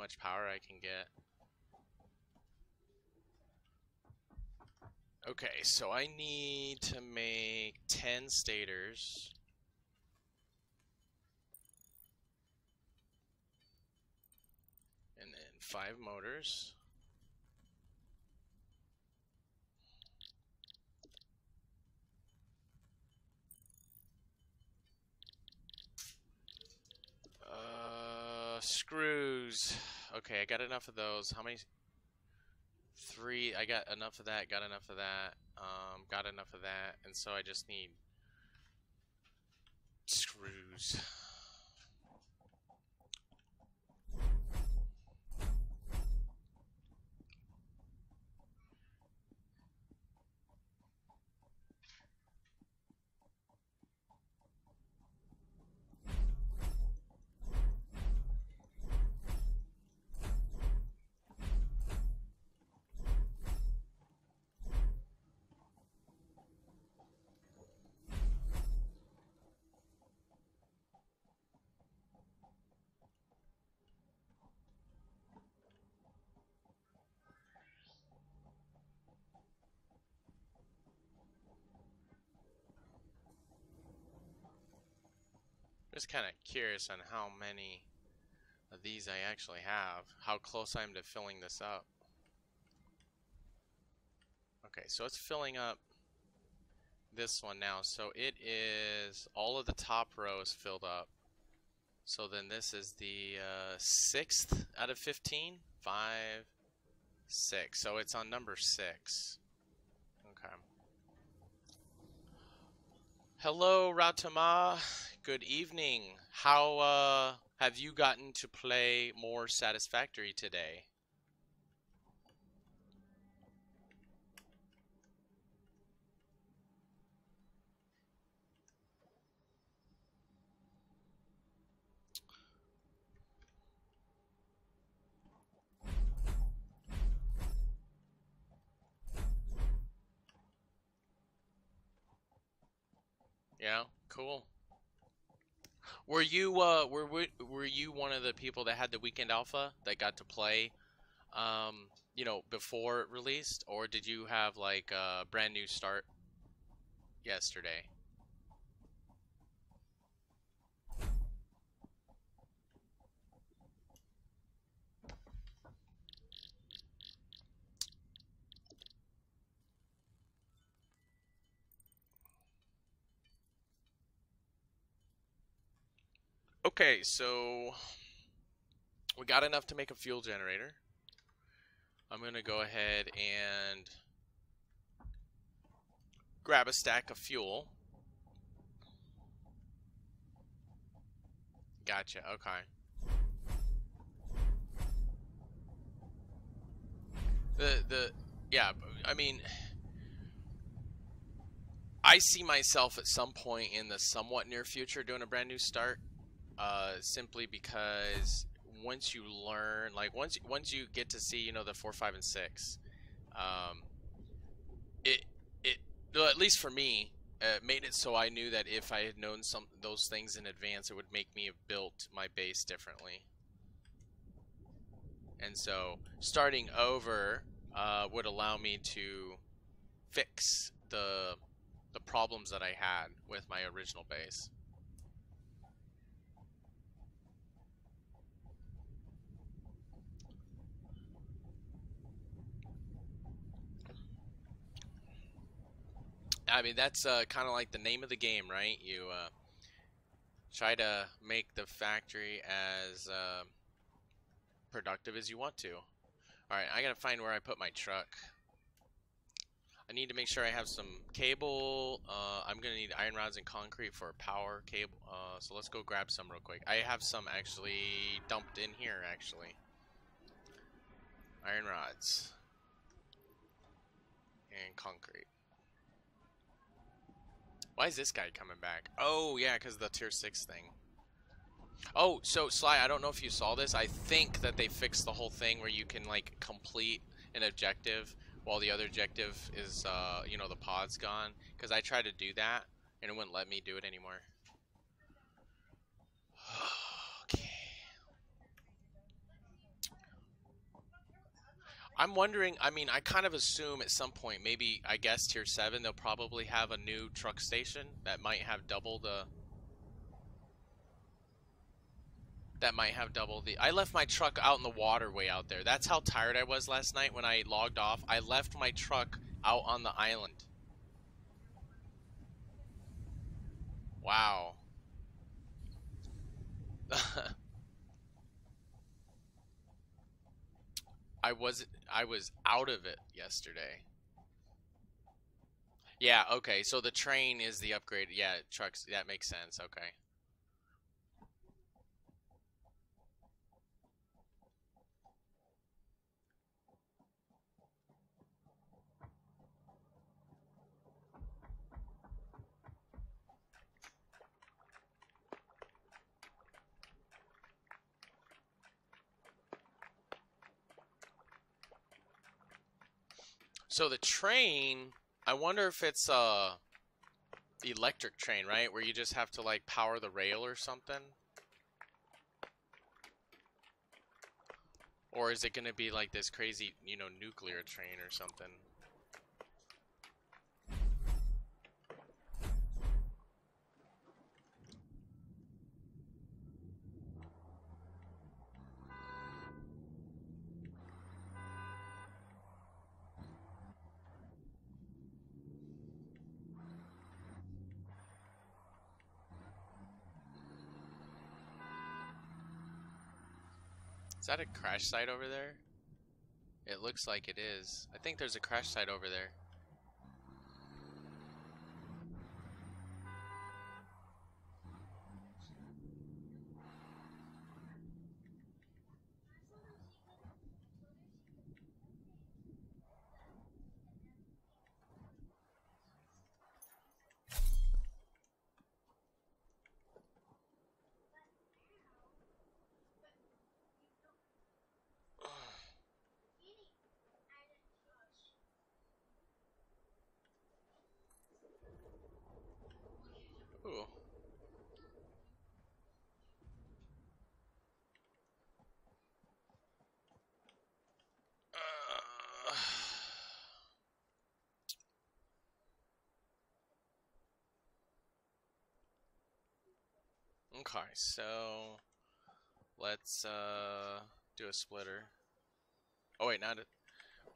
much power I can get. Okay, so I need to make 10 stators. And then 5 motors. Screws. Okay, I got enough of those. How many? 3. I got enough of that, got enough of that, got enough of that, and so I just need screws. Just kind of curious on how many of these I actually have, how close I am to filling this up. Okay, so it's filling up this one now, so it is, all of the top row is filled up. So then this is the 6th out of 15? 5, 6, so it's on number 6. Okay. Hello, Ratama. Good evening. How have you gotten to play more Satisfactory today? Yeah, cool. Were you were you one of the people that had the weekend alpha that got to play you know, before it released, or did you have like a brand new start yesterday? Okay, so we got enough to make a fuel generator. I'm gonna go ahead and grab a stack of fuel. Gotcha, okay. Yeah, I mean, I see myself at some point in the somewhat near future doing a brand new start, simply because once you learn, like once you get to see, you know, the 4, 5, and 6, it well, at least for me, made it so I knew that if I had known those things in advance, it would make me have built my base differently. And so starting over would allow me to fix the problems that I had with my original base. I mean, that's kind of like the name of the game, right? You try to make the factory as productive as you want to. Alright, I gotta find where I put my truck. I need to make sure I have some cable. I'm gonna need iron rods and concrete for power cable. So let's go grab some real quick. I have some actually dumped in here, actually. Iron rods. And concrete. Why is this guy coming back? Oh, yeah, because of the tier 6 thing. Oh, so Sly, I don't know if you saw this. I think that they fixed the whole thing where you can, like, complete an objective while the other objective is, you know, the pod's gone. Because I tried to do that, and it wouldn't let me do it anymore. Okay. I'm wondering, I mean, I kind of assume at some point, maybe, I guess tier 7, they'll probably have a new truck station that might have double the... That might have double the... I left my truck out in the waterway out there. That's how tired I was last night when I logged off. I left my truck out on the island. Wow. I was out of it yesterday. Yeah, okay. So the train is the upgrade. Yeah, trucks. That makes sense. Okay. So the train, I wonder if it's electric train, right? Where you just have to like power the rail or something? Or is it going to be like this crazy, you know, nuclear train or something? Is that a crash site over there? It looks like it is. I think there's a crash site over there. Ooh. Okay, so let's do a splitter. Oh wait, not a,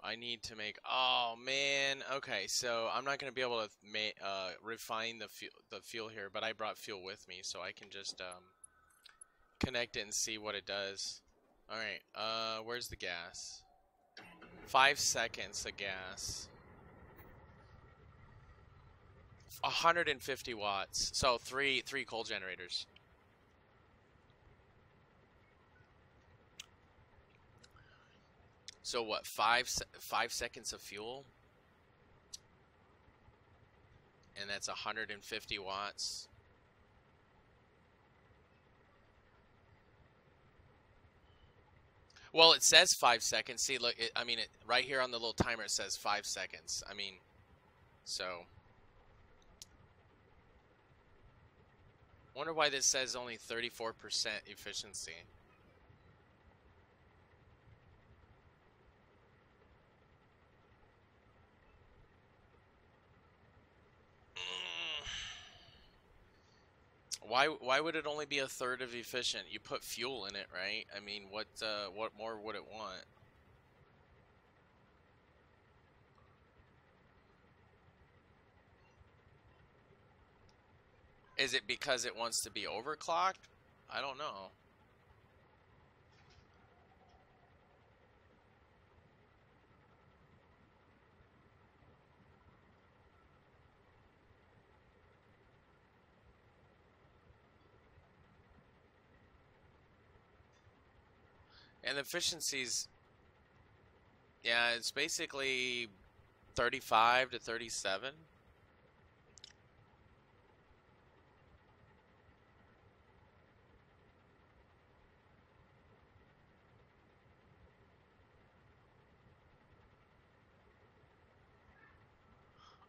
I need to make. Oh man. Okay, so I'm not gonna be able to refine the fuel here, but I brought fuel with me, so I can just connect it and see what it does. All right. Where's the gas? 5 seconds of gas. 150 watts. So three coal generators. So what? 5 seconds of fuel, and that's 150 watts. Well, it says 5 seconds. See, look. I mean, right here on the little timer, it says 5 seconds. I mean, so. Wonder why this says only 34% efficiency. Why would it only be a third of efficient? You put fuel in it, right? I mean, what more would it want? Is it because it wants to be overclocked? I don't know. And the efficiencies, yeah, it's basically 35 to 37.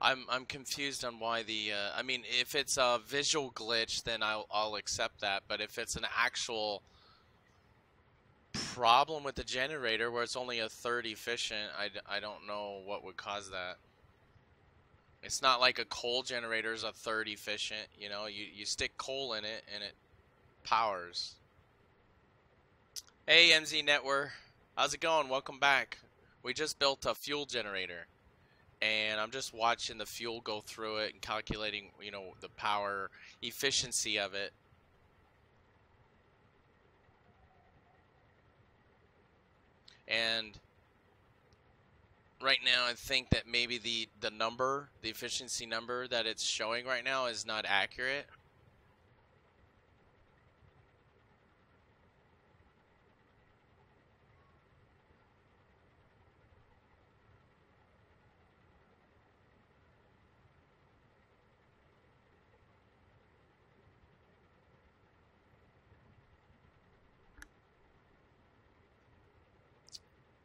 I'm confused on why the I mean, if it's a visual glitch, then I'll accept that, but if it's an actual problem with the generator where it's only a third efficient. I don't know what would cause that. It's not like a coal generator is a third efficient. You know, you stick coal in it and it powers. Hey, MZ Network. How's it going? Welcome back. We just built a fuel generator. And I'm just watching the fuel go through it and calculating, you know, the power efficiency of it. And right now I think that maybe the efficiency number that it's showing right now is not accurate.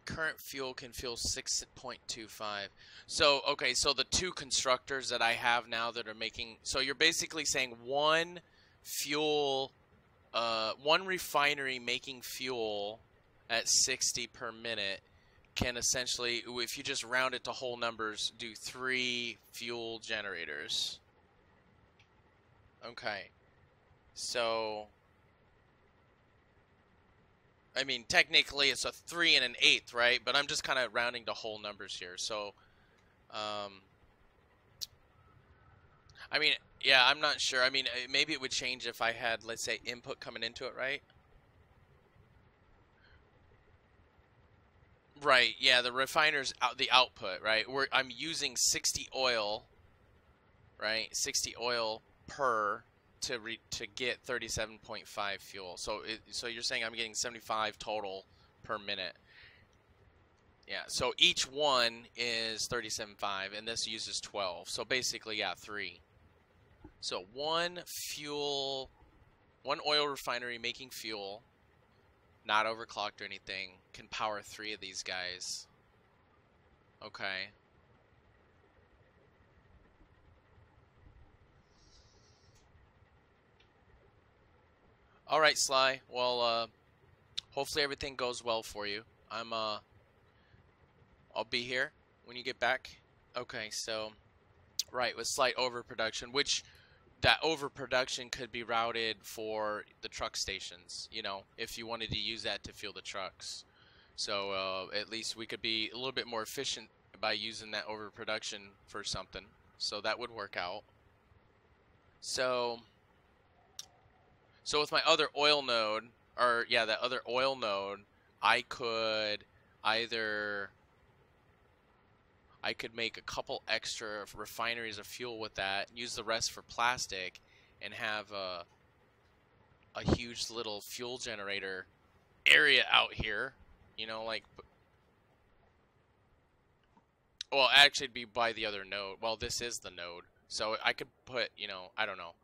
Current fuel can fuel 6.25. So, okay, so the two constructors that I have now that are making, so you're basically saying one refinery making fuel at 60 per minute can essentially, if you just round it to whole numbers, do 3 fuel generators. Okay. So, I mean, technically it's a 3 and an 1/8, right? But I'm just kind of rounding to whole numbers here. So, I mean, yeah, I'm not sure. I mean, maybe it would change if I had, let's say, input coming into it, right? Right, yeah, the refiner's the output, right? I'm using 60 oil, right? 60 oil per to get 37.5 fuel. So you're saying I'm getting 75 total per minute. Yeah, so each one is 37.5 and this uses 12. So basically, yeah, 3. So one oil refinery making fuel, not overclocked or anything, can power 3 of these guys. Okay. All right, Sly. Well, hopefully everything goes well for you. I'll be here when you get back. Okay, so right, with slight overproduction, which that overproduction could be routed for the truck stations, you know, if you wanted to use that to fuel the trucks. So at least we could be a little bit more efficient by using that overproduction for something. So that would work out. So with my other oil node, or yeah, that other oil node, I could make a couple extra refineries of fuel with that, use the rest for plastic, and have a huge little fuel generator area out here. You know, like, well, actually it'd be by the other node. Well, this is the node. So I could put, you know, I don't know,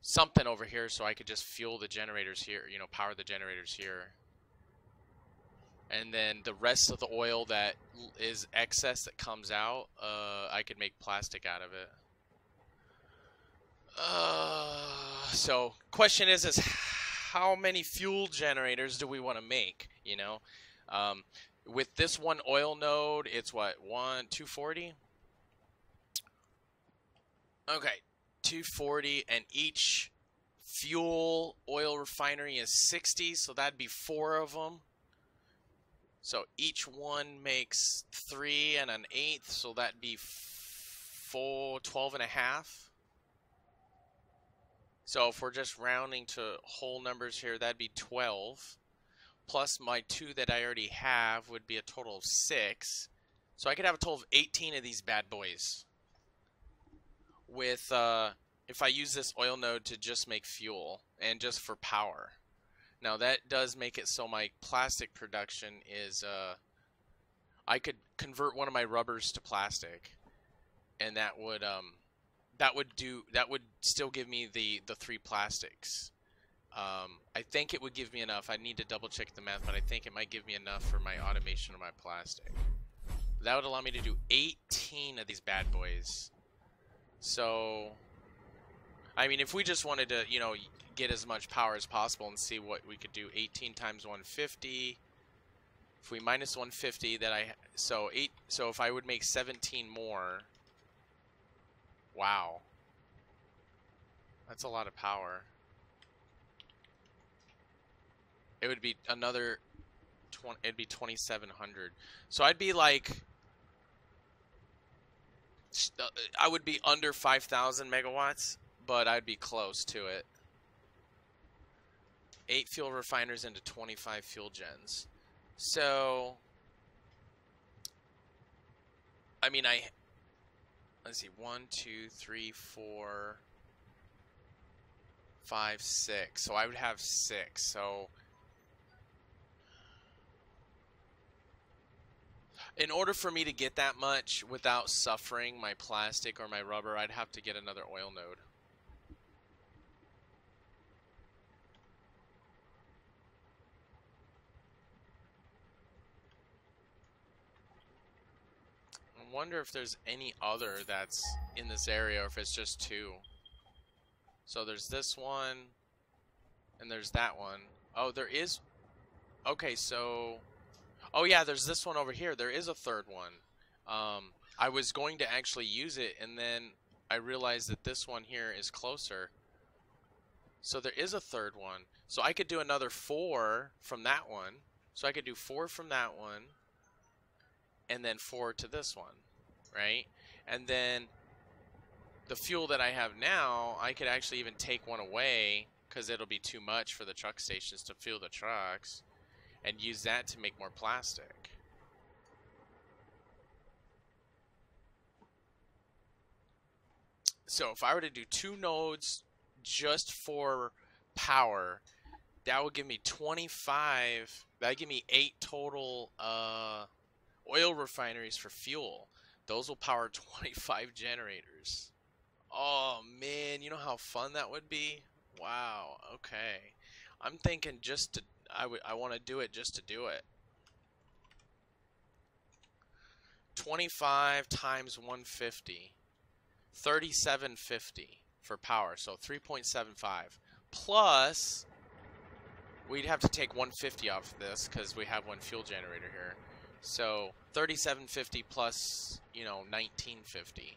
something over here so I could just fuel the generators here, you know, power the generators here. And then the rest of the oil that is excess that comes out, I could make plastic out of it. So question is how many fuel generators do we want to make, you know? With this one oil node, it's what, 240? Okay, 240, and each fuel oil refinery is 60, so that'd be 4 of them. So each one makes 3 and an 1/8, so that'd be 12 and a half. So if we're just rounding to whole numbers here, that'd be 12. Plus my 2 that I already have would be a total of 6. So I could have a total of 18 of these bad boys. With, if I use this oil node to just make fuel and just for power. Now that does make it so my plastic production is, I could convert one of my rubbers to plastic, and that would still give me the 3 plastics. I think it would give me enough. I need to double check the math, but I think it might give me enough for my automation of my plastic. That would allow me to do 18 of these bad boys. So I mean, if we just wanted to, you know, get as much power as possible and see what we could do, 18 times 150. If we minus 150, that so if I would make 17 more, wow, that's a lot of power. It would be another 20. It'd be 2,700. So I'd be like, I would be under 5,000 megawatts, but I'd be close to it. 8 fuel refiners into 25 fuel gens. So, I mean, let's see, 1, 2, 3, 4, 5, 6. So I would have 6. So in order for me to get that much without suffering my plastic or my rubber, I'd have to get another oil node. I wonder if there's any other that's in this area or if it's just 2. So there's this one, and there's that one. Oh, there is... Okay, so... Oh yeah, there's this one over here. There is a third one. I was going to actually use it, and then I realized that this one here is closer. So there is a third one. So I could do another 4 from that one. So I could do 4 from that one, and then 4 to this one, right? And then the fuel that I have now, I could actually even take one away because it'll be too much for the truck stations to fuel the trucks, and use that to make more plastic. So if I were to do 2 nodes just for power, that would give me 25. That would give me 8 total oil refineries for fuel. Those will power 25 generators. Oh man, you know how fun that would be? Wow, okay. I'm thinking just to, I want to do it just to do it. 25 times 150. 3750 for power, so 3.75. Plus, we'd have to take 150 off of this because we have one fuel generator here. So 3750 plus, you know, 1950.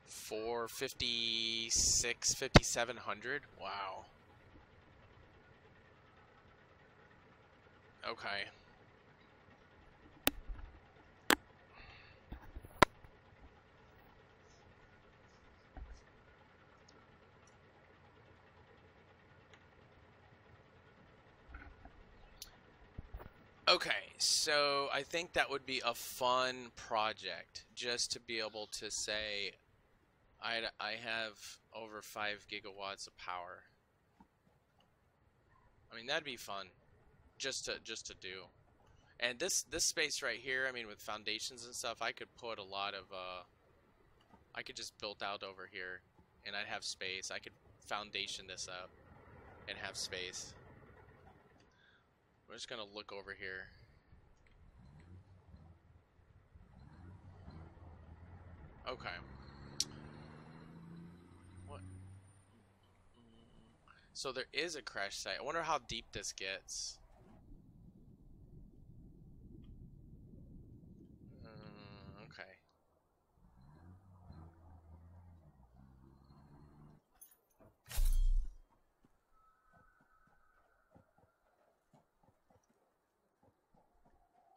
456, 5700. Wow. Okay. Okay, so I think that would be a fun project, just to be able to say I have over 5 gigawatts of power. I mean, that'd be fun, just to do. And this space right here, I mean, with foundations and stuff, I could put a lot of I could just build out over here, and I'd have space. I could foundation this up and have space. We're just gonna look over here. Okay. What? So there is a crash site. I wonder how deep this gets. Okay.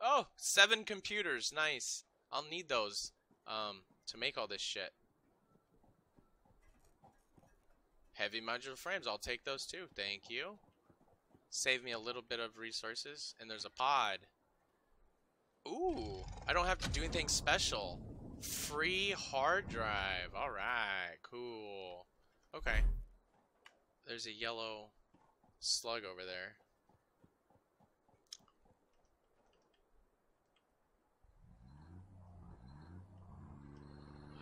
Oh, 7 computers. Nice. I'll need those to make all this shit. Heavy modular frames. I'll take those too. Thank you. Save me a little bit of resources. And there's a pod. Ooh, I don't have to do anything special. Free hard drive. Alright, cool. Okay. There's a yellow slug over there.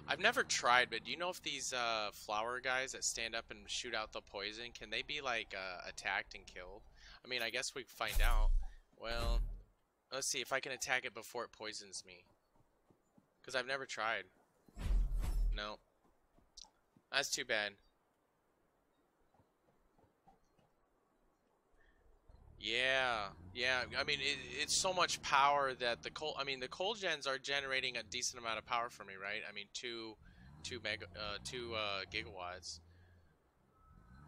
I've never tried, but do you know if these flower guys that stand up and shoot out the poison, can they be like attacked and killed? I mean, I guess we can find out. Well, let's see if I can attack it before it poisons me. Because I've never tried. No. That's too bad. Yeah, yeah. I mean, it's so much power that the coal. I mean, the coal gens are generating a decent amount of power for me, right? I mean, two gigawatts.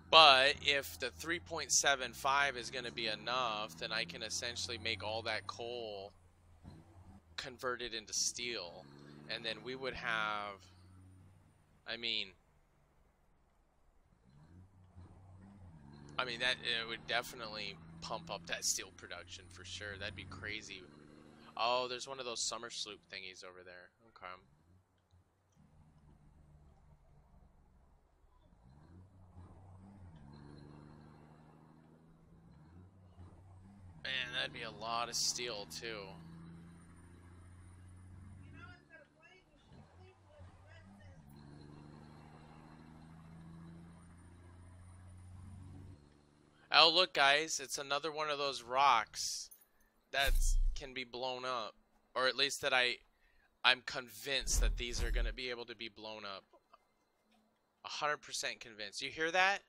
But if the 3.75 is going to be enough, then I can essentially make all that coal converted into steel, and then we would have. I mean, that it would definitely pump up that steel production for sure. That'd be crazy. Oh, there's one of those summer sloop thingies over there. Okay. Man, that'd be a lot of steel too. Oh, look, guys, it's another one of those rocks that can be blown up, or at least that I'm convinced that these are gonna be able to be blown up. 100% convinced. You hear that?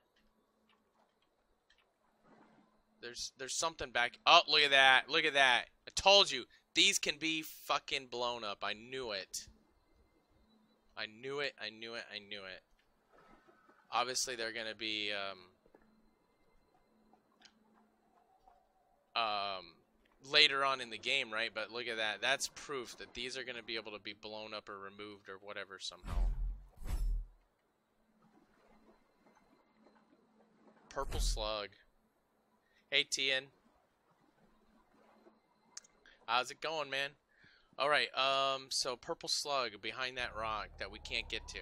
There's something back. Oh, look at that! Look at that! I told you these can be fucking blown up. I knew it. I knew it. I knew it. I knew it. Obviously, they're gonna be later on in the game, right? But look at that. That's proof that these are gonna be able to be blown up or removed or whatever somehow. Purple slug. Hey, Tian. How's it going, man? Alright, so purple slug behind that rock that we can't get to.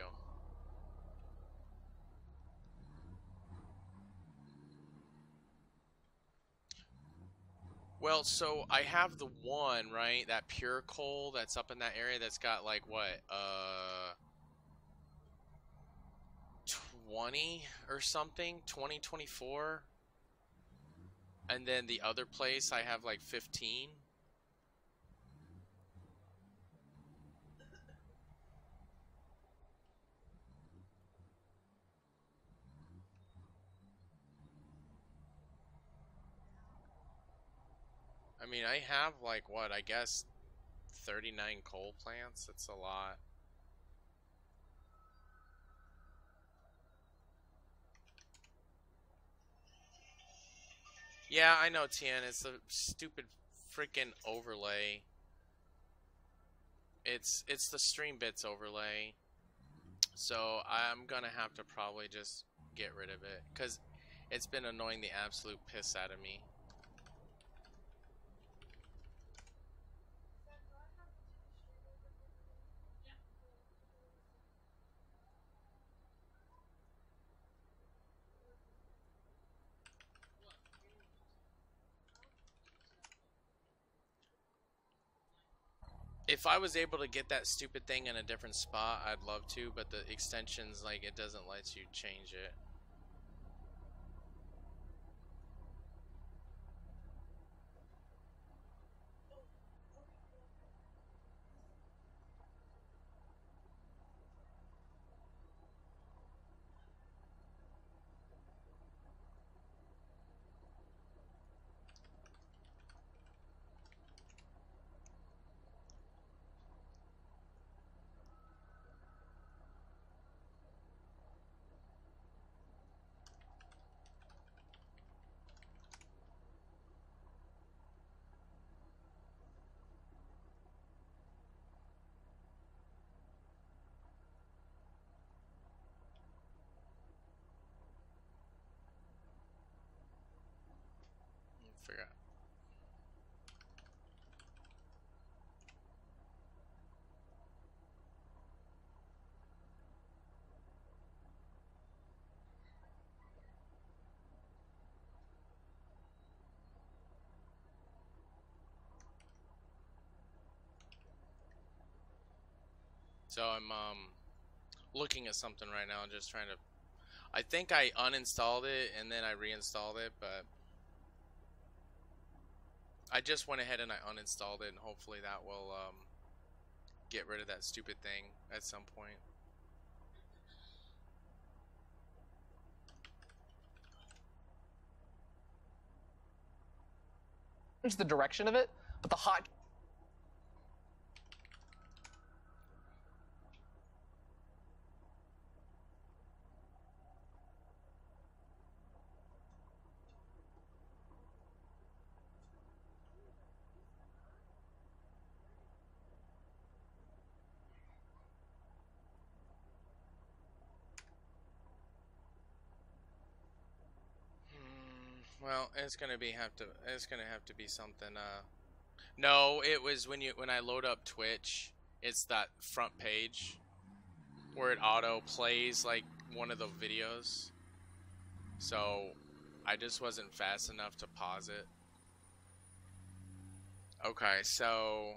Well, so I have the one, right? That pure coal that's up in that area that's got like what? 20 or something? 20, 24? And then the other place I have like 15. I mean, I have like what? I guess 39 coal plants. That's a lot. Yeah, I know, Tian. It's a stupid freaking overlay. It's the stream bits overlay. So I'm gonna have to probably just get rid of it because it's been annoying the absolute piss out of me. If I was able to get that stupid thing in a different spot, I'd love to, but the extensions, like, it doesn't let you change it. Figure out. So I'm looking at something right now, just trying to. I think I uninstalled it and then I reinstalled it, but I just went ahead and I uninstalled it, and hopefully that will get rid of that stupid thing at some point. the direction of it, but the hot. Well, it's gonna have to be something. No, it was when I load up Twitch, it's that front page where it auto plays like one of the videos. So I just wasn't fast enough to pause it. Okay, so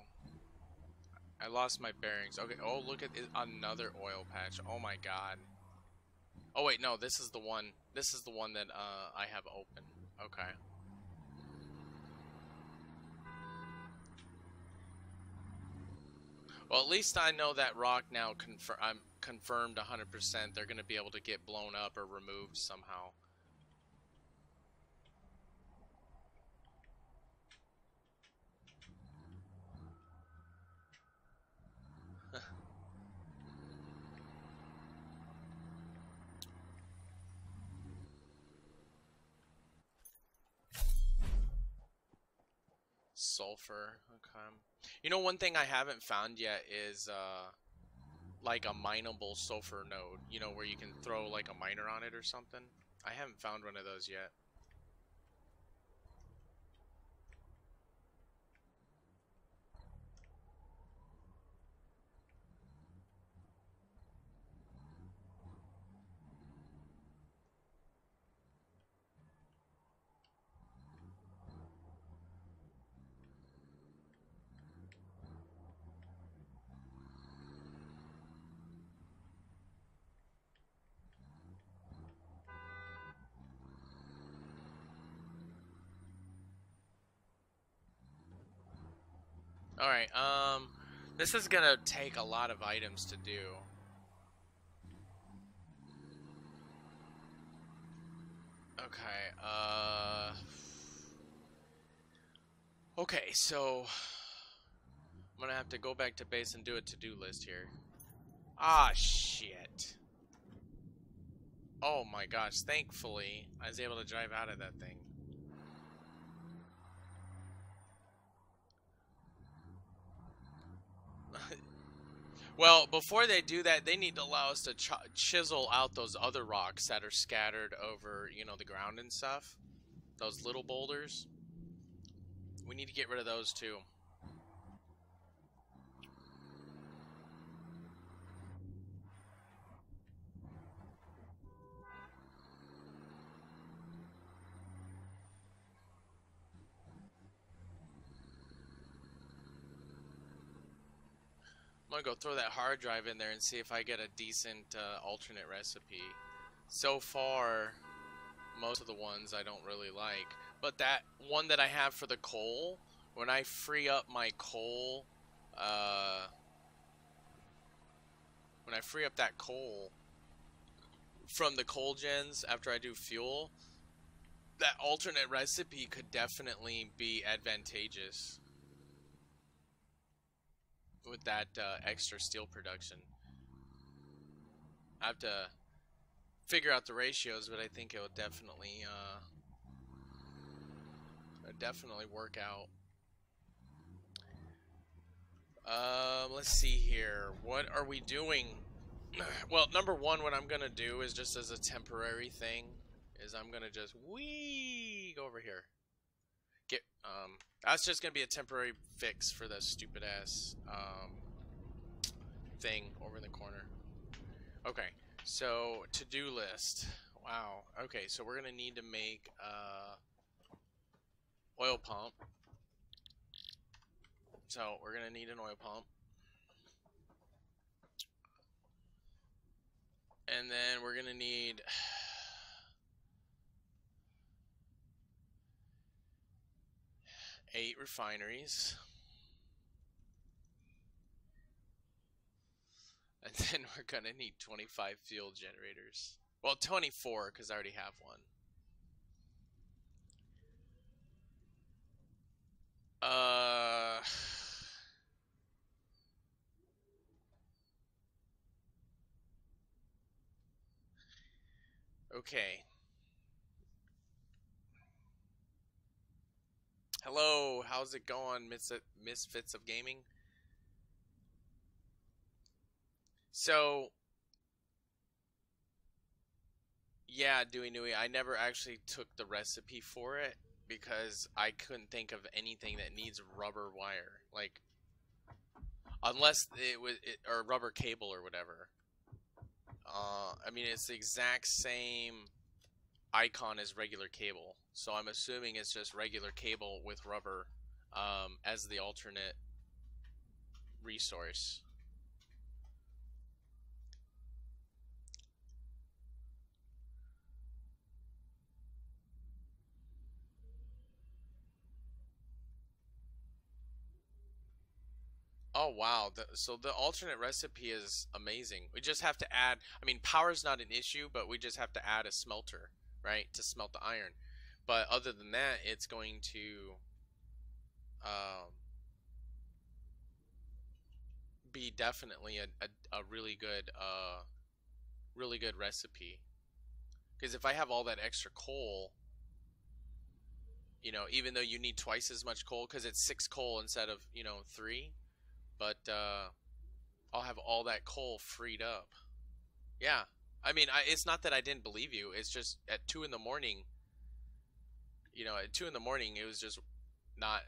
I lost my bearings. Okay, oh look at it, another oil patch. Oh my god. Oh wait, no, this is the one. This is the one that I have open. Okay. Well, at least I know that rock now. I'm confirmed 100%. They're gonna be able to get blown up or removed somehow. Sulfur. Okay. You know, one thing I haven't found yet is like a mineable sulfur node. You know, where you can throw like a miner on it or something. I haven't found one of those yet. Alright, this is gonna take a lot of items to do. Okay, okay, so I'm gonna have to go back to base and do a to-do list here. Ah, shit. Oh my gosh, thankfully, I was able to drive out of that thing. Well, before they do that, they need to allow us to chisel out those other rocks that are scattered over, you know, the ground and stuff. Those little boulders. We need to get rid of those too. I'm gonna go throw that hard drive in there and see if I get a decent alternate recipe. So far, most of the ones I don't really like. But that one that I have for the coal, when I free up my coal, when I free up that coal from the coal gens after I do fuel, that alternate recipe could definitely be advantageous with that extra steel production. I have to figure out the ratios, but I think it will definitely work out. Let's see here. What are we doing? Well, number one, what I'm gonna do is just as a temporary thing, is I'm gonna just go over here. That's just gonna be a temporary fix for the stupid ass thing over in the corner. Okay, so to-do list. Wow. Okay, so we're gonna need to make oil pump. So we're gonna need an oil pump. And then we're gonna need eight refineries. And then we're gonna need 25 fuel generators. Well, 24, because I already have one. Okay. Hello, how's it going, Misfits of Gaming? So, yeah, Dewey Nui, I never actually took the recipe for it because I couldn't think of anything that needs rubber wire. Like, unless it was, or rubber cable or whatever. I mean, it's the exact same icon as regular cable. So I'm assuming it's just regular cable with rubber as the alternate resource. Oh wow, so the alternate recipe is amazing. We just have to add, I mean, power's not an issue, but we just have to add a smelter, right, to smelt the iron. But other than that, it's going to um, be definitely a really good recipe. Because if I have all that extra coal, you know, even though you need twice as much coal, because it's 6 coal instead of, you know, 3, but I'll have all that coal freed up. Yeah. I mean, it's not that I didn't believe you. It's just at 2 in the morning, you know, at 2 in the morning, it was just not,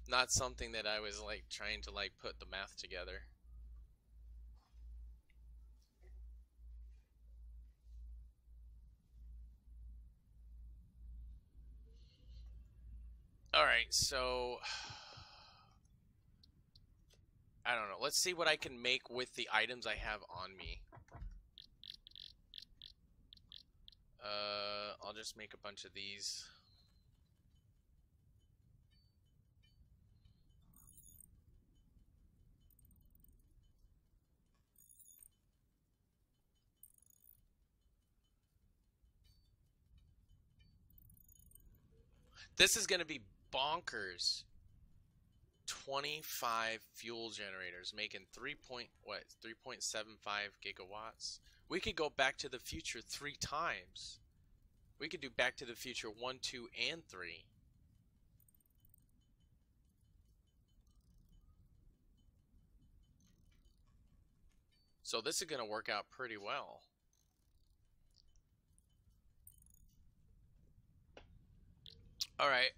not something that I was like trying to like put the math together. All right, so I don't know. Let's see what I can make with the items I have on me. I'll just make a bunch of these. This is going to be bonkers. 25 fuel generators making 3.75 gigawatts. We could go back to the future 3 times. We could do back to the future 1, 2, and 3. So this is going to work out pretty well. All right.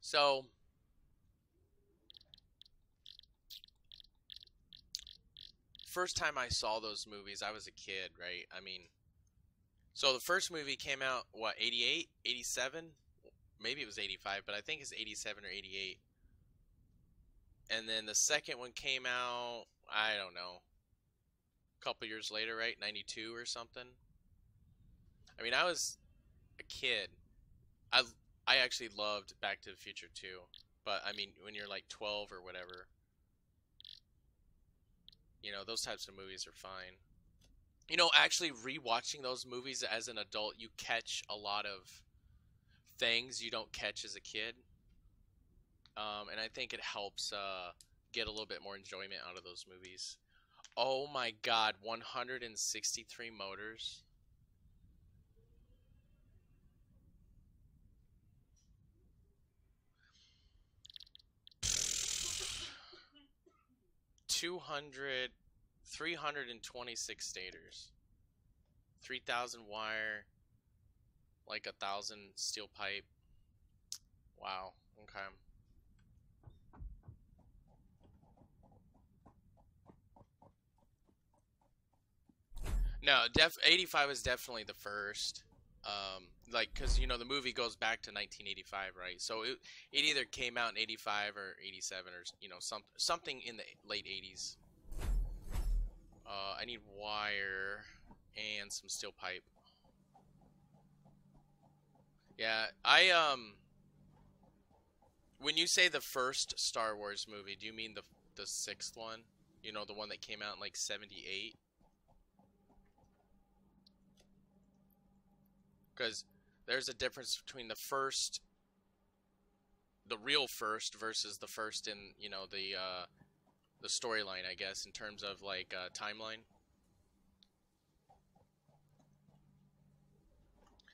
So first time I saw those movies, I was a kid, right? I mean, so the first movie came out, what, 88, 87? Maybe it was 85, but I think it's 87 or 88. And then the second one came out, I don't know, a couple years later, right? 92 or something. I mean, I was a kid. I I actually loved Back to the Future too. But I mean, when you're like 12 or whatever, you know, those types of movies are fine. You know, actually rewatching those movies as an adult, you catch a lot of things you don't catch as a kid. And I think it helps get a little bit more enjoyment out of those movies. Oh my God, 163 motors. Two hundred, 326 stators. 3,000 wire, like 1,000 steel pipe. Wow. Okay. No, 85 is definitely the first. Like, cause you know the movie goes back to 1985, right? So it either came out in 85 or 87 or you know something in the late 80s. I need wire and some steel pipe. Yeah, when you say the first Star Wars movie, do you mean the sixth one? You know, the one that came out in like 78? Because there's a difference between the real first versus the first in, you know, the storyline, I guess, in terms of like timeline.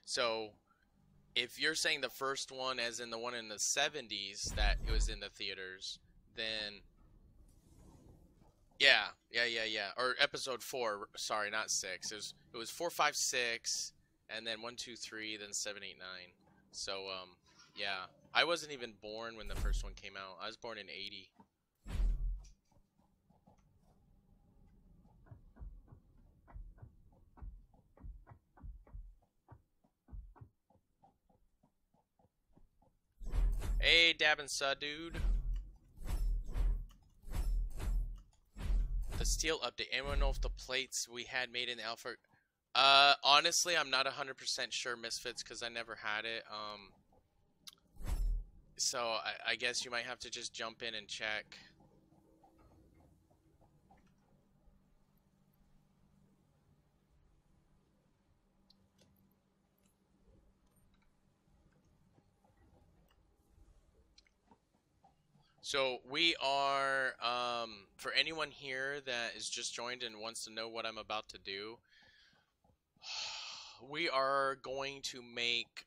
So if you're saying the first one as in the one in the 70s that it was in the theaters, then yeah. Or episode 4, sorry, not 6. It was 4, 5, 6, and then 1, 2, 3, then 7, 8, 9. So yeah. I wasn't even born when the first one came out. I was born in 80. Hey, Dab and Sud, dude. The steel update. Anyone know if the plates we had made in Alpha? Honestly, I'm not 100% sure, Misfits, because I never had it. So I guess you might have to just jump in and check. So we are, for anyone here that is just joined and wants to know what I'm about to do, we are going to make,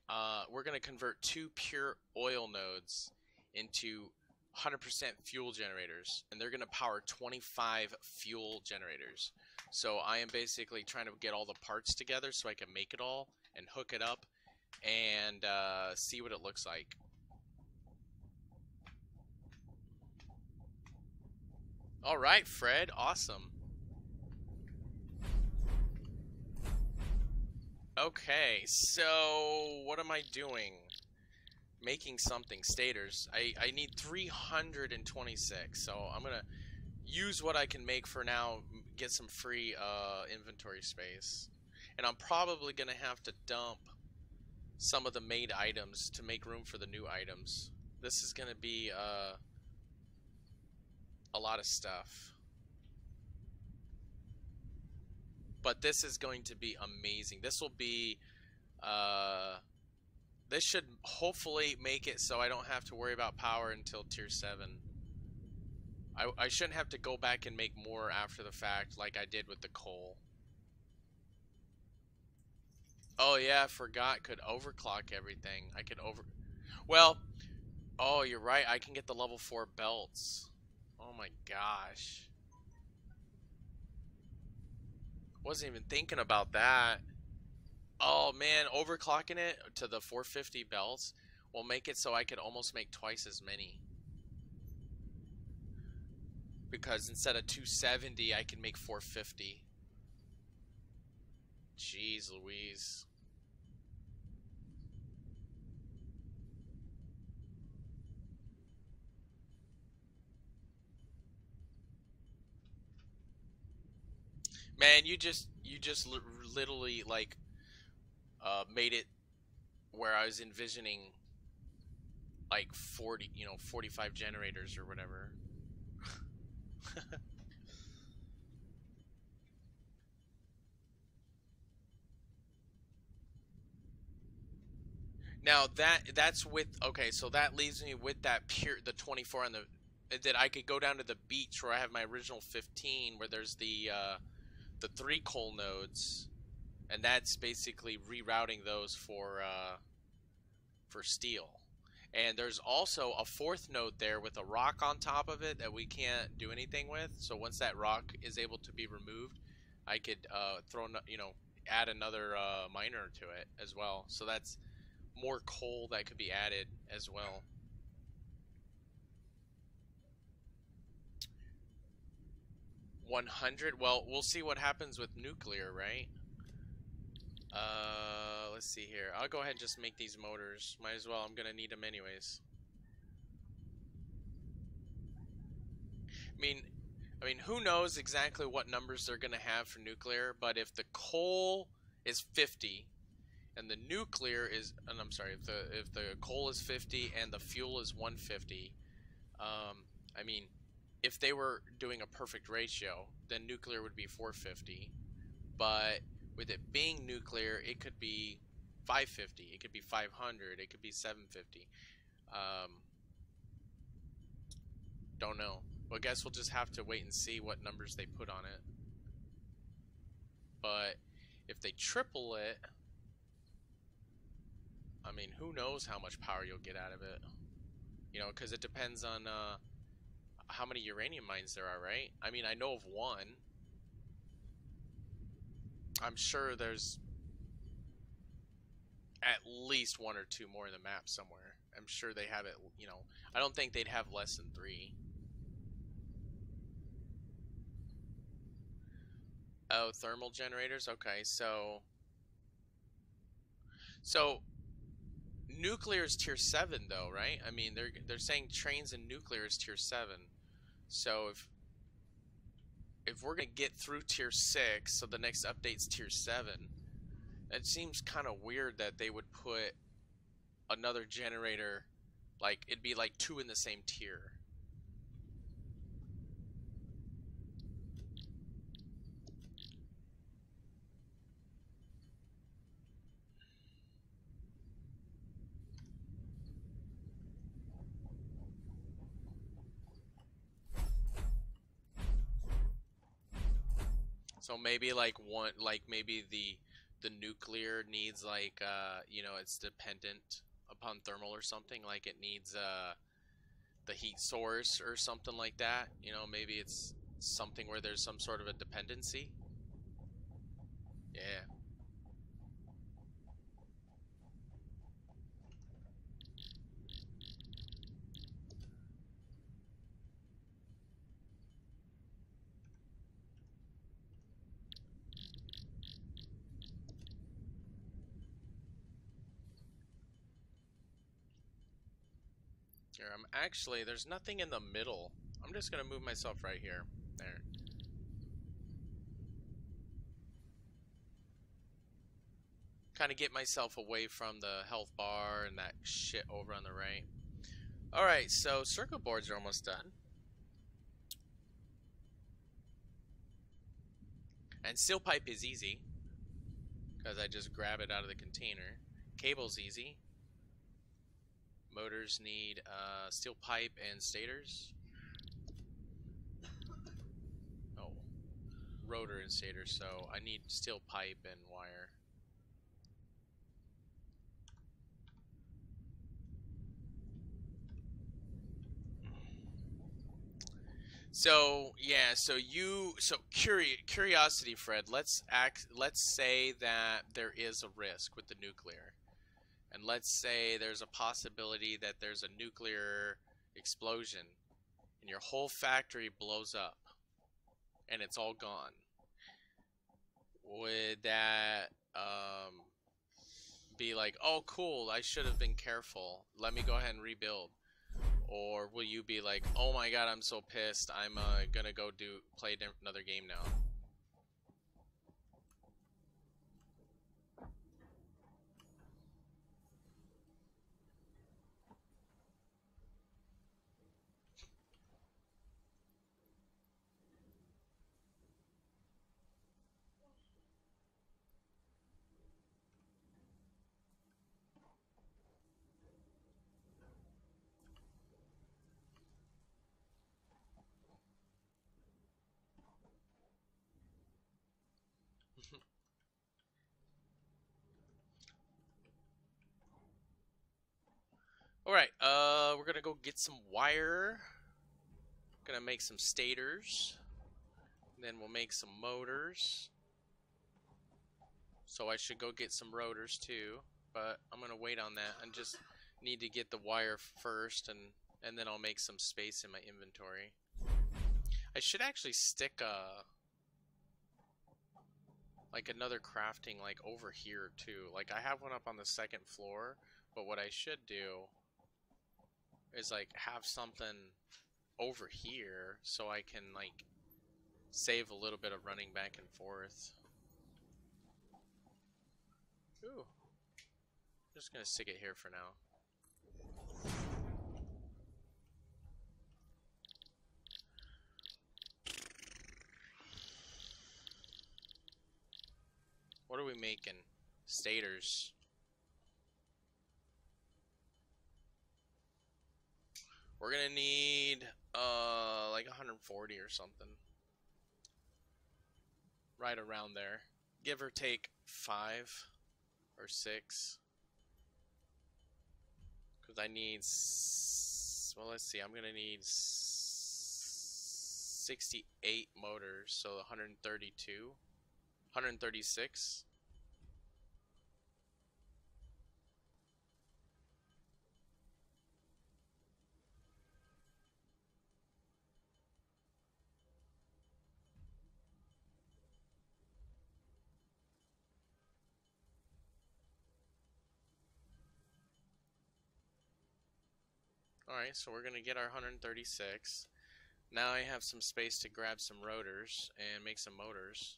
we're going to convert 2 pure oil nodes into 100% fuel generators, and they're going to power 25 fuel generators. So I am basically trying to get all the parts together so I can make it all and hook it up and see what it looks like. All right, Fred, awesome. Okay, so what am I doing? Making something, stators. I need 326, so I'm gonna use what I can make for now, get some free inventory space. And I'm probably gonna have to dump some of the made items to make room for the new items. This is gonna be a lot of stuff. But this is going to be amazing. This will be, this should hopefully make it so I don't have to worry about power until tier 7. I shouldn't have to go back and make more after the fact like I did with the coal. Oh yeah, I forgot, could overclock everything. I could well, oh, you're right, I can get the level 4 belts. Oh my gosh. Wasn't even thinking about that. Oh man, overclocking it to the 450 belts will make it so I could almost make twice as many. Because instead of 270, I can make 450. Jeez Louise. Man, you just literally like made it where I was envisioning like 40, 45 generators or whatever. Now that's with, okay, so that leaves me with that the 24 on the, that I could go down to the beach where I have my original 15 where there's the 3 coal nodes, and that's basically rerouting those for steel. And there's also a 4th node there with a rock on top of it that we can't do anything with. So once that rock is able to be removed, I could add another miner to it as well. So that's more coal that could be added as well. $100. Well, we'll see what happens with nuclear, right? Let's see here. I'll go ahead and just make these motors. Might as well. I'm gonna need them anyways. I mean, who knows exactly what numbers they're gonna have for nuclear? But if the coal is 50, and the nuclear is, and I'm sorry, if the coal is 50 and the fuel is 150, I mean, if they were doing a perfect ratio, then nuclear would be 450. But with it being nuclear, it could be 550, it could be 500, it could be 750. Don't know. Well, I guess we'll just have to wait and see what numbers they put on it. But if they triple it, I mean, who knows how much power you'll get out of it. You know, because it depends on how many uranium mines there are, right? I mean, I know of one. I'm sure there's at least one or two more in the map somewhere. I'm sure they have it, you know. I don't think they'd have less than 3. Oh, thermal generators? Okay, so nuclear is tier 7 though, right? I mean, they're saying trains and nuclear is tier 7. So if we're going to get through tier 6, so the next update's tier 7, it seems kind of weird that they would put another generator, like, it'd be like 2 in the same tier. So maybe like one, like maybe the nuclear needs like you know, it's dependent upon thermal or something, like it needs the heat source or something like that. You know, maybe it's something where there's some sort of a dependency. Yeah. Here, I'm actually, there's nothing in the middle. I'm just gonna move myself right here. There. Kind of get myself away from the health bar and that shit over on the right. Alright, so circuit boards are almost done. And steel pipe is easy, because I just grab it out of the container. Cable's easy. Motors need steel pipe and stators. Oh, rotor and stator, so I need steel pipe and wire. So yeah, so curiosity, Fred. Let's say that there is a risk with the nuclear, and let's say there's a possibility that there's a nuclear explosion, and your whole factory blows up, and it's all gone. Would that be like, oh cool, I should have been careful. Let me go ahead and rebuild. Or will you be like, oh my god, I'm so pissed, I'm gonna go play another game now? Alright, we're gonna go get some wire. Gonna make some stators. Then we'll make some motors. So I should go get some rotors too. But I'm gonna wait on that. I just need to get the wire first, and then I'll make some space in my inventory. I should actually stick like another crafting like over here too. Like I have one up on the 2nd floor, but what I should do is like have something over here so I can like save a little bit of running back and forth. Ooh. Just gonna stick it here for now. What are we making? Stators. We're gonna need like 140 or something. Right around there. Give or take 5 or 6. Because I need, well, let's see, I'm gonna need 68 motors, so 132, 136. Alright, so we're gonna get our 136. Now I have some space to grab some rotors and make some motors.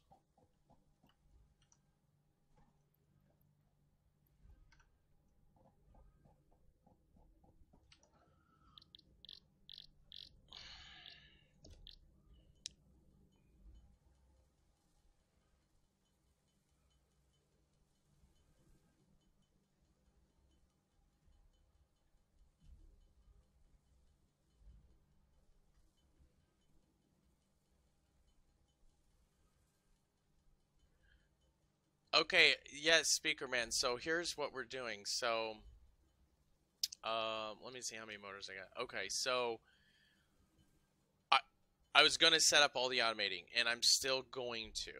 Okay, yes, Speaker Man. So here's what we're doing. So, let me see how many motors I got. Okay, so I I was gonna set up all the automating, and I'm still going to,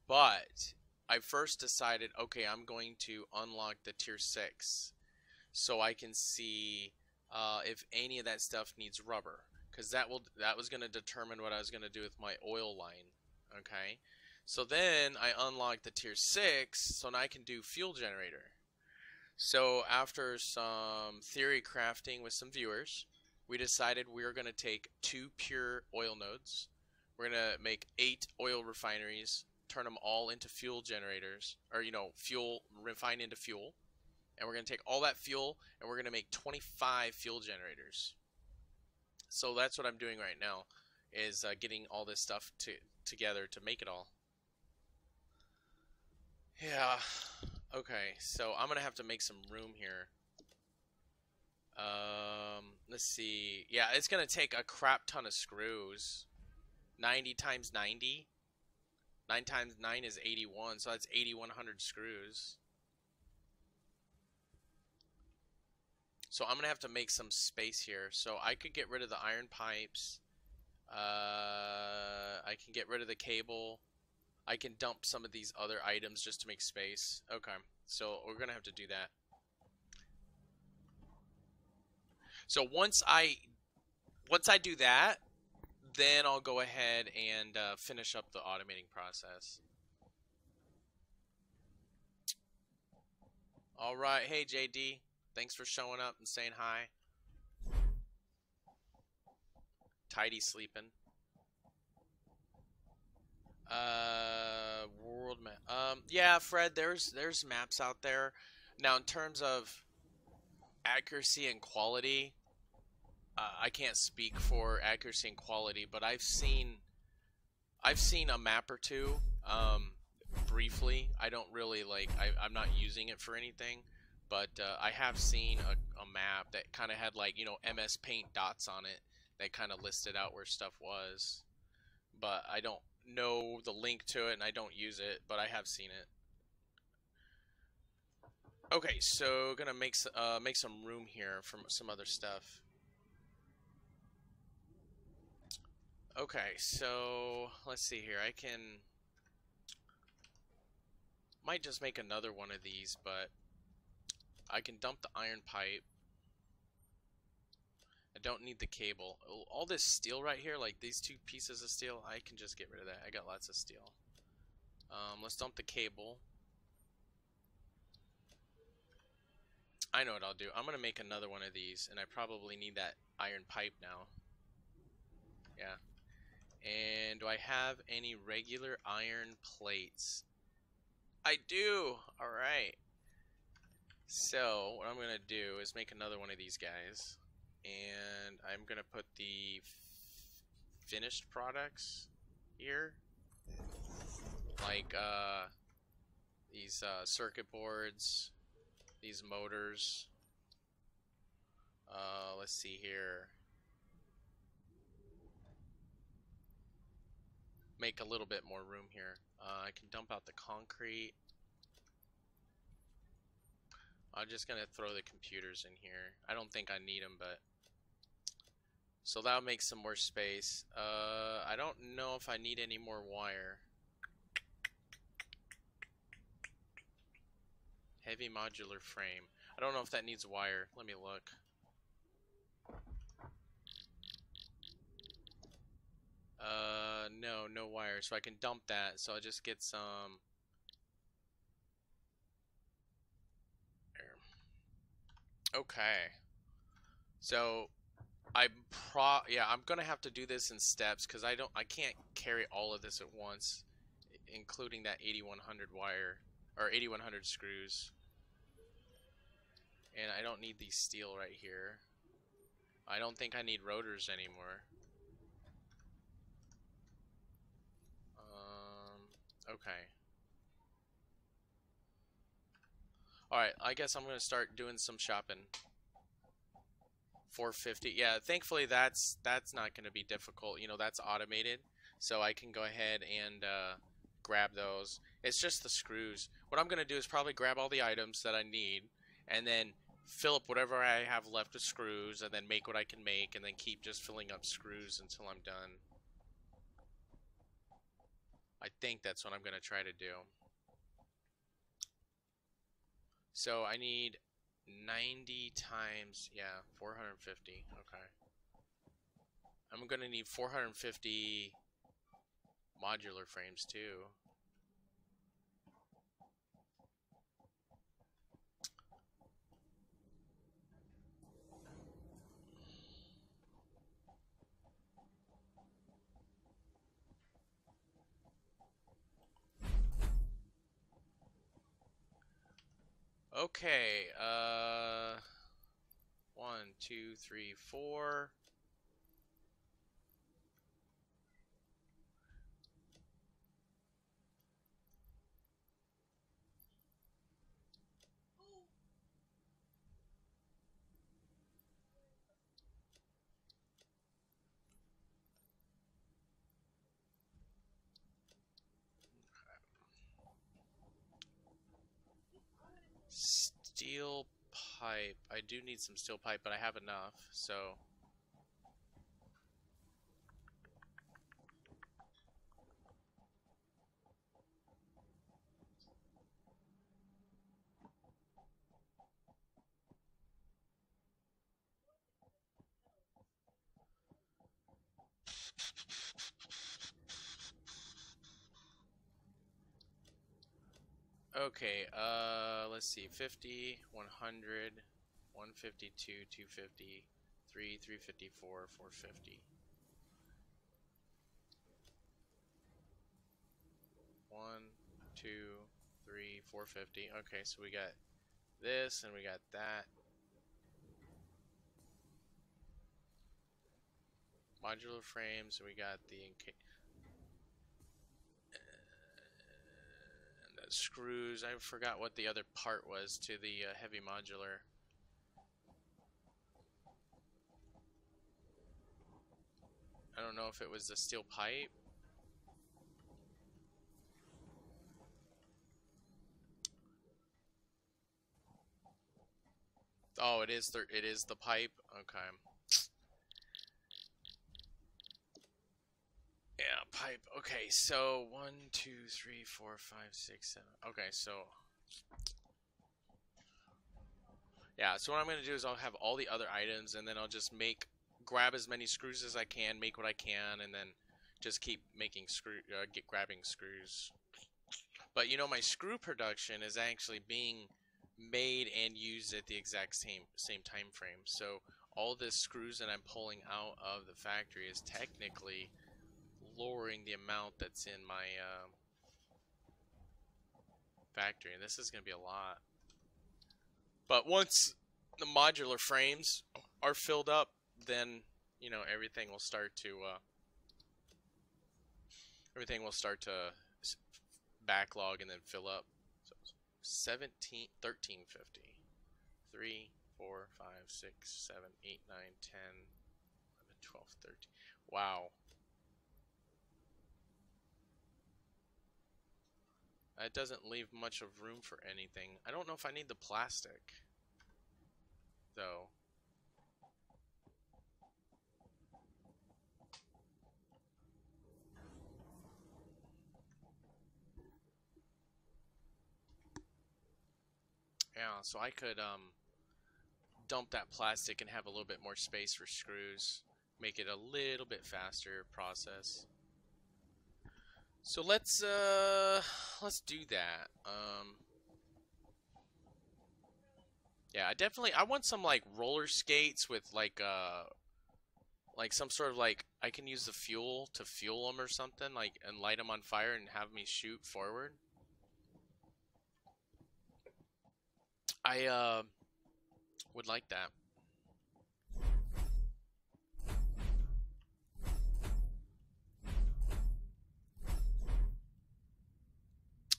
but I first decided, okay, I'm going to unlock the tier 6, so I can see if any of that stuff needs rubber, because that was gonna determine what I was gonna do with my oil line. Okay. So then I unlocked the tier 6, so now I can do fuel generator. So after some theory crafting with some viewers, we decided we were going to take 2 pure oil nodes. We're going to make 8 oil refineries, turn them all into fuel generators, or fuel, refine into fuel. And we're going to take all that fuel and we're going to make 25 fuel generators. So that's what I'm doing right now, is getting all this stuff together to make it all. Yeah. Okay, so I'm gonna have to make some room here. Let's see. Yeah, it's gonna take a crap ton of screws. 90 times 90. 9 times 9 is 81, so that's 8,100 screws. So I'm gonna have to make some space here. So I could get rid of the iron pipes. I can get rid of the cable. I can dump some of these other items just to make space. Okay, so we're gonna have to do that. So once I do that, then I'll go ahead and finish up the automating process. All right, hey JD, thanks for showing up and saying hi. Tidy sleeping. World map. Yeah, Fred, there's maps out there. Now, in terms of accuracy and quality, I can't speak for accuracy and quality, but I've seen a map or two, briefly. I don't really I'm not using it for anything, but I have seen a map that kind of had MS Paint dots on it that kind of listed out where stuff was, but I don't know the link to it and I don't use it, but I have seen it. Okay, so gonna make some room here for some other stuff. Okay, so let's see here. I might just make another one of these, but I can dump the iron pipe. I don't need the cable. All this steel right here, like these 2 pieces of steel, I can just get rid of that. I got lots of steel. Let's dump the cable. I know what I'll do. I'm gonna make another one of these, and I probably need that iron pipe now. Yeah. And do I have any regular iron plates? I do! Alright. So, what I'm gonna do is make another one of these guys. And I'm gonna put the finished products here. Like, these circuit boards, these motors. Let's see here. Make a little bit more room here. I can dump out the concrete. I'm just gonna throw the computers in here. I don't think I need them, but so that'll make some more space. I don't know if I need any more wire. Heavy modular frame. I don't know if that needs wire. Let me look. No, no wire. So I can dump that. So I'll just get some. There. Okay. So I'm gonna have to do this in steps because I can't carry all of this at once, including that 8100 wire or 8100 screws. And I don't need these steel right here. I don't think I need rotors anymore. Okay. Alright, I guess I'm gonna start doing some shopping. 450. Yeah, thankfully that's not gonna be difficult. You know, that's automated. So I can go ahead and grab those. It's just the screws. What I'm gonna do is probably grab all the items that I need and then fill up whatever I have left with screws and then make what I can make and then keep just filling up screws until I'm done. I think that's what I'm gonna try to do. So I need 90 times, yeah, 450. Okay. I'm gonna need 450 modular frames too. Okay, 1, 2, 3, 4. Steel pipe. I do need some steel pipe, but I have enough, so. Okay, let's see. 50, 100, 152, 250, 354, 450. 1, 2, 3, 450. Okay, so we got this and we got that. Modular frames, and we got the screws. I forgot what the other part was to the heavy modular. I don't know if it was the steel pipe. Oh, it is the pipe. Okay. Yeah, pipe. Okay, so 1, 2, 3, 4, 5, 6, 7. Okay, so yeah, so what I'm gonna do is I'll have all the other items, and then I'll just grab as many screws as I can, make what I can, and then just keep making grabbing screws. But you know, my screw production is actually being made and used at the exact same time frame. So all the screws that I'm pulling out of the factory is technically lowering the amount that's in my factory, and this is going to be a lot. But once the modular frames are filled up, then you know everything will start to backlog and then fill up. So 1350. 3, 4, 5, 6, 7, 8, 9, 10, 11, 12, 13. Wow. That doesn't leave much of room for anything. I don't know if I need the plastic. Yeah, so I could dump that plastic and have a little bit more space for screws. Make it a little bit faster process. So let's do that. Yeah, I want some like roller skates with like some sort of like I can use the fuel to fuel them or something like and light them on fire and have me shoot forward. I would like that.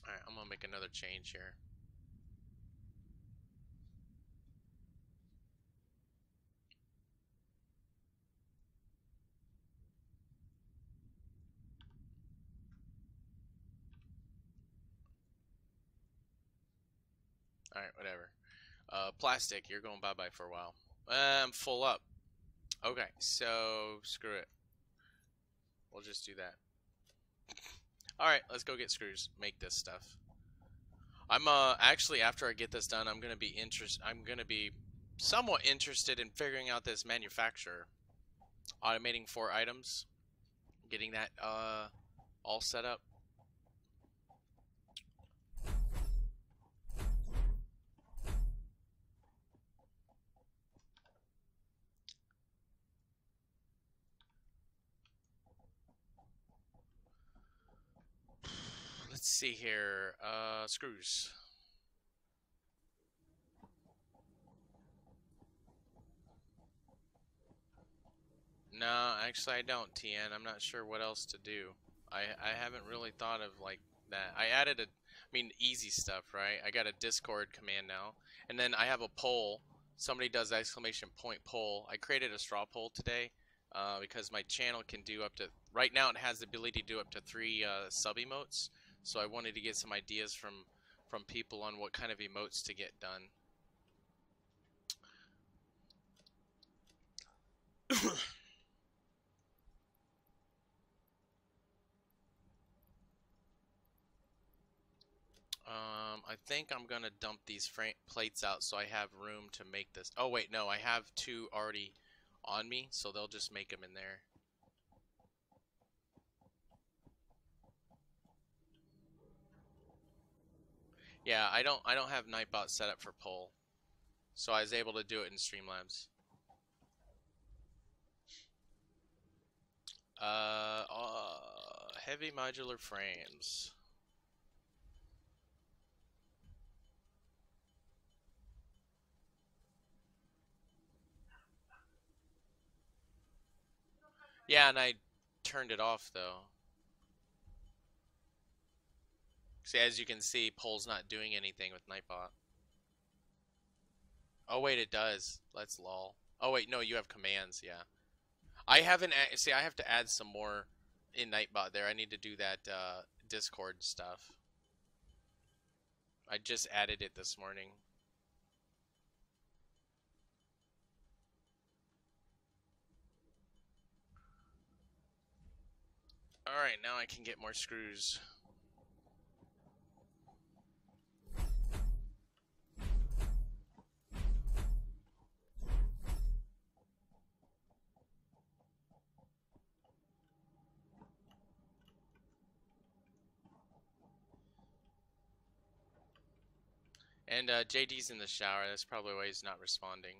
All right, I'm gonna make another change here. All right, whatever. Plastic, you're going bye-bye for a while. I'm full up. Okay, so screw it. We'll just do that. All right, let's go get screws. Make this stuff. I'm actually after I get this done, I'm gonna be somewhat interested in figuring out this manufacturer, automating 4 items, getting that all set up. Let's see here. Screws. No, actually I don't, TN. I'm not sure what else to do. I haven't really thought of like that. I mean, easy stuff, right? I got a Discord command now. And then I have a poll. Somebody does exclamation point poll. I created a straw poll today because my channel can do up to, right now it has the ability to do up to 3 sub emotes. So I wanted to get some ideas from people on what kind of emotes to get done. I think I'm gonna dump these plates out so I have room to make this. Oh wait, no, I have 2 already on me, so they'll just make them in there. Yeah, I don't have Nightbot set up for poll, so I was able to do it in Streamlabs. Heavy modular frames. Yeah, and I turned it off though. See, as you can see, poll's not doing anything with Nightbot. Oh wait, it does. Let's lol. Oh wait, no, you have commands. Yeah, I haven't. See, I have to add some more in Nightbot there. I need to do that Discord stuff. I just added it this morning. Alright, now I can get more screws. And JD's in the shower. That's probably why he's not responding.